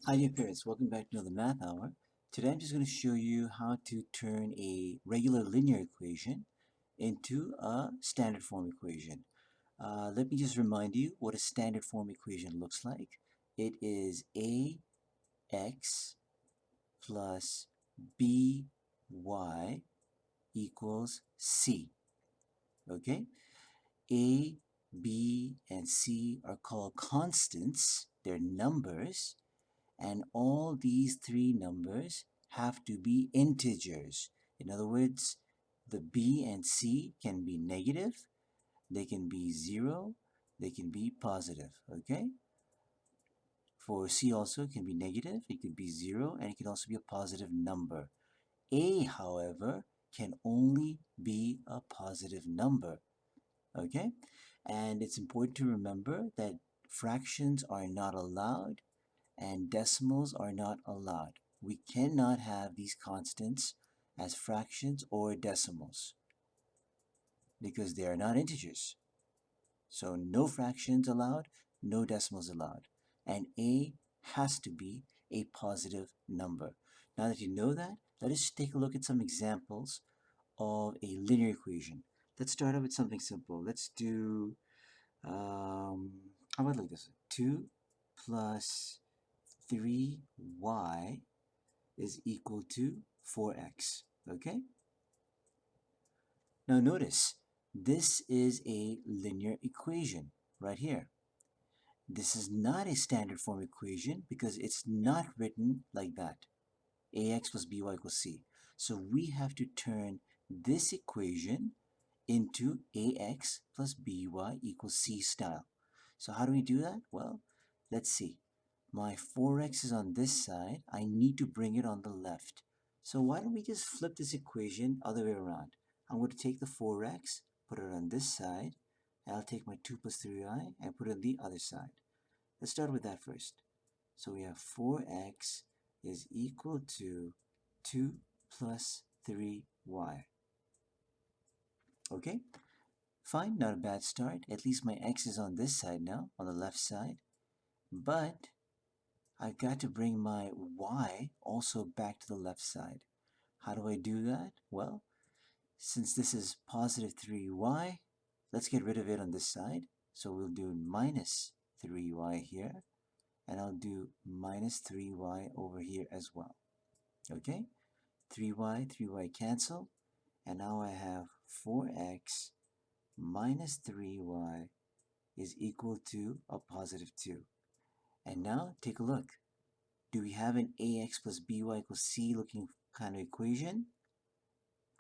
Hi dear parents, welcome back to another math hour. Today I'm just going to show you how to turn a regular linear equation into a standard form equation. Let me just remind you what a standard form equation looks like. It is ax plus by equals c. Okay? A, b, and c are called constants. They're numbers. And all these three numbers have to be integers. In other words, the b and c can be negative, they can be 0, they can be positive, okay? For c also it can be negative, it could be 0, and it can also be a positive number. A, however, can only be a positive number, okay? And it's important to remember that fractions are not allowed and decimals are not allowed. We cannot have these constants as fractions or decimals because they are not integers. So no fractions allowed, no decimals allowed. And a has to be a positive number. Now that you know that, let us take a look at some examples of a linear equation. Let's start out with something simple. Let's do, how about like this? 2 plus 3y is equal to 4x, okay? Now notice, this is a linear equation right here. This is not a standard form equation because it's not written like that. ax plus by equals c. So we have to turn this equation into ax plus by equals c style. So how do we do that? Well, let's see. My 4x is on this side. I need to bring it on the left. So why don't we just flip this equation other way around? I'm going to take the 4x, put it on this side, and I'll take my 2 plus 3y and put it on the other side. Let's start with that first. So we have 4x is equal to 2 plus 3y. Okay, fine, not a bad start. At least my x is on this side now, on the left side. But I've got to bring my y also back to the left side. How do I do that? Well, since this is positive 3y, let's get rid of it on this side. So we'll do minus 3y here, and I'll do minus 3y over here as well. Okay? 3y cancel, and now I have 4x minus 3y is equal to a positive 2. And now take a look. Do we have an ax plus by equals c looking kind of equation?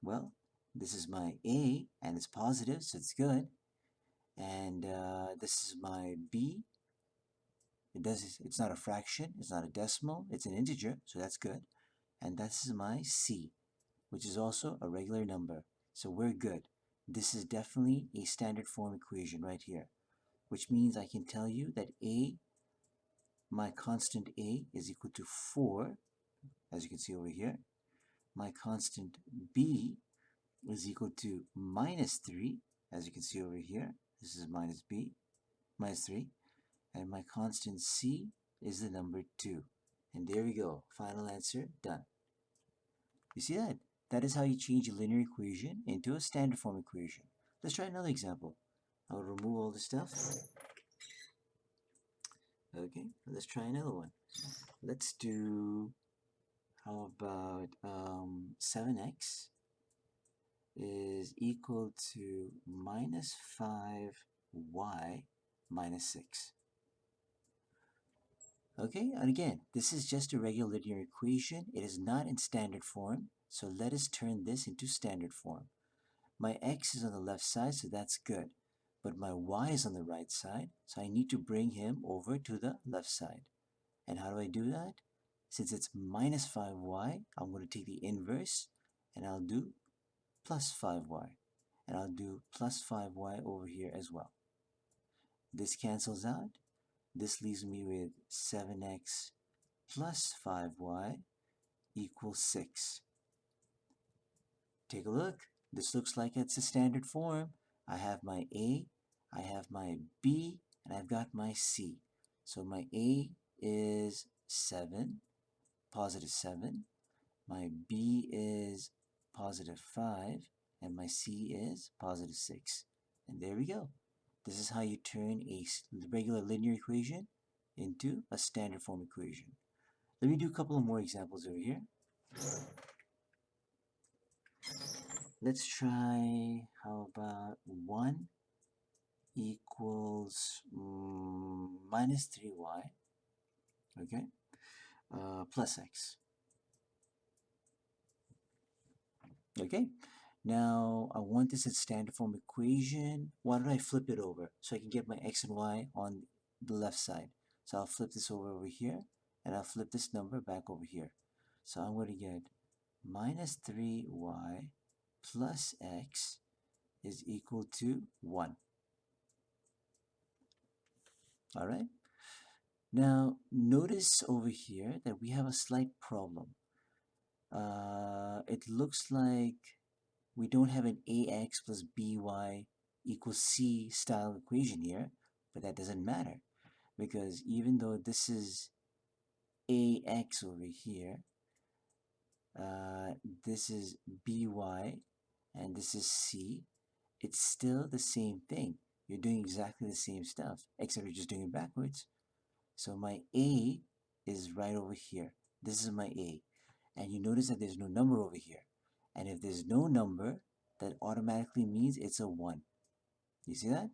Well, this is my a, and it's positive, so it's good. And this is my b. It's not a fraction, it's not a decimal, it's an integer, so that's good. And this is my c, which is also a regular number. So we're good. This is definitely a standard form equation right here, which means I can tell you that my constant a is equal to 4, as you can see over here. My constant b is equal to minus 3, as you can see over here. This is minus 3. And my constant c is the number 2. And there we go. Final answer, done. You see that? That is how you change a linear equation into a standard form equation. Let's try another example. I'll remove all the stuff. Okay, let's try another one. Let's do, how about 7x is equal to minus 5y minus 6. Okay, and again, this is just a regular linear equation. It is not in standard form, so let us turn this into standard form. My x is on the left side, so that's good. But my y is on the right side, so I need to bring him over to the left side. And how do I do that? Since it's minus 5y, I'm going to take the inverse, and I'll do plus 5y. And I'll do plus 5y over here as well. This cancels out. This leaves me with 7x plus 5y equals 6. Take a look. This looks like it's a standard form. I have my a, I have my b, and I've got my c. So my a is 7, positive 7. My b is positive 5, and my c is positive 6. And there we go. This is how you turn a regular linear equation into a standard form equation. Let me do a couple of more examples over here. Let's try, how about 1 equals minus 3y, okay, plus x. Okay, now I want this in standard form equation. Why don't I flip it over so I can get my x and y on the left side? So I'll flip this over here, and I'll flip this number back over here. So I'm going to get minus 3y plus x is equal to 1. All right. Now, notice over here that we have a slight problem. It looks like we don't have an ax plus by equals c style equation here, but that doesn't matter because even though this is ax over here, this is by, and this is c, it's still the same thing. You're doing exactly the same stuff, except you're just doing it backwards. So my a is right over here. This is my a. And you notice that there's no number over here. And if there's no number, that automatically means it's a 1. You see that?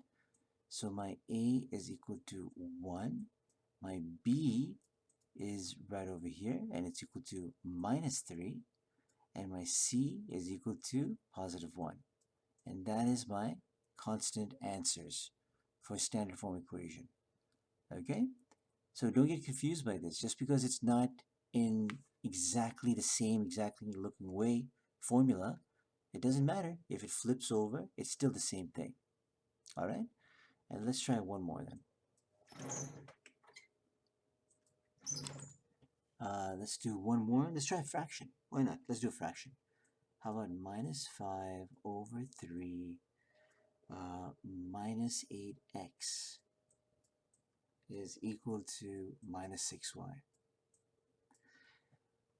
So my a is equal to 1. My b is right over here, and it's equal to minus 3. And my c is equal to positive 1. And that is my constant answers for standard form equation. Okay? So don't get confused by this. Just because it's not in exactly the same, exactly looking way formula, it doesn't matter. If it flips over, it's still the same thing. All right? And let's try one more then. Let's do one more. Let's try a fraction. Why not? Let's do a fraction. How about minus 5 over 3 minus 8x is equal to minus 6y.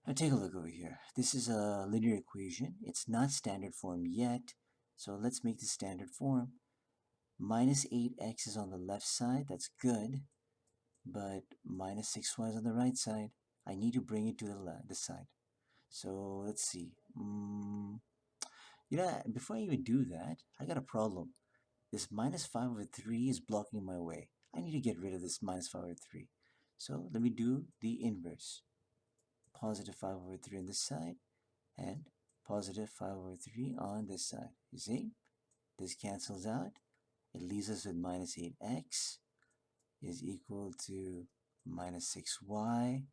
Now take a look over here. This is a linear equation. It's not standard form yet, so let's make the standard form. Minus 8x is on the left side, that's good, but minus 6y is on the right side. I need to bring it to the side. So let's see. Before I even do that, I got a problem. This minus 5 over 3 is blocking my way. I need to get rid of this minus 5 over 3. So let me do the inverse. Positive 5 over 3 on this side, and positive 5 over 3 on this side. You see? This cancels out. It leaves us with minus 8x is equal to minus 6y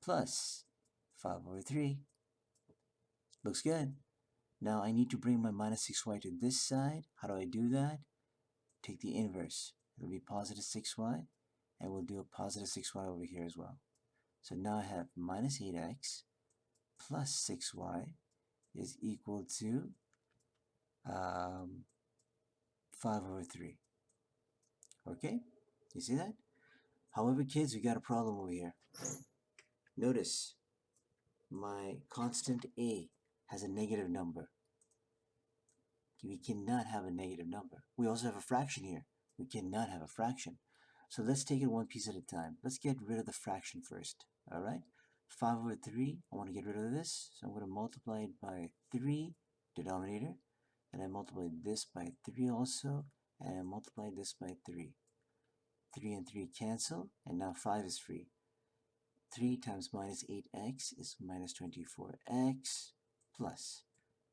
plus 5 over 3. Looks good. Now I need to bring my minus 6y to this side. How do I do that? Take the inverse. It'll be positive 6y, and we'll do a positive 6y over here as well. So now I have minus 8x plus 6y is equal to 5 over 3. Okay? You see that? However, kids, we got a problem over here. Notice my constant a has a negative number. We cannot have a negative number. We also have a fraction here. We cannot have a fraction. So let's take it one piece at a time. Let's get rid of the fraction first. Alright? 5 over 3, I want to get rid of this. So I'm going to multiply it by 3, denominator. And I multiply this by 3 also. And I multiply this by 3. 3 and 3 cancel. And now 5 is free. 3 times minus 8x is minus 24x plus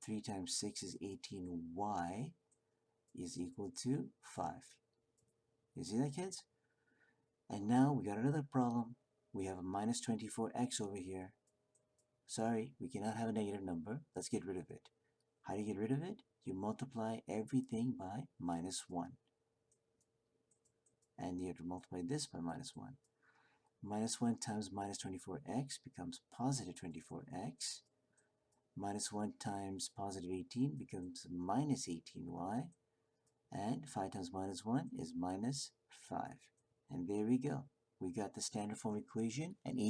3 times 6 is 18y is equal to 5. You see that, kids? And now we got another problem. We have a minus 24x over here. Sorry, we cannot have a negative number. Let's get rid of it. How do you get rid of it? You multiply everything by minus 1. And you have to multiply this by minus 1. Minus 1 times minus 24x becomes positive 24x. Minus 1 times positive 18 becomes minus 18y. And 5 times minus 1 is minus 5. And there we go. We got the standard form equation, and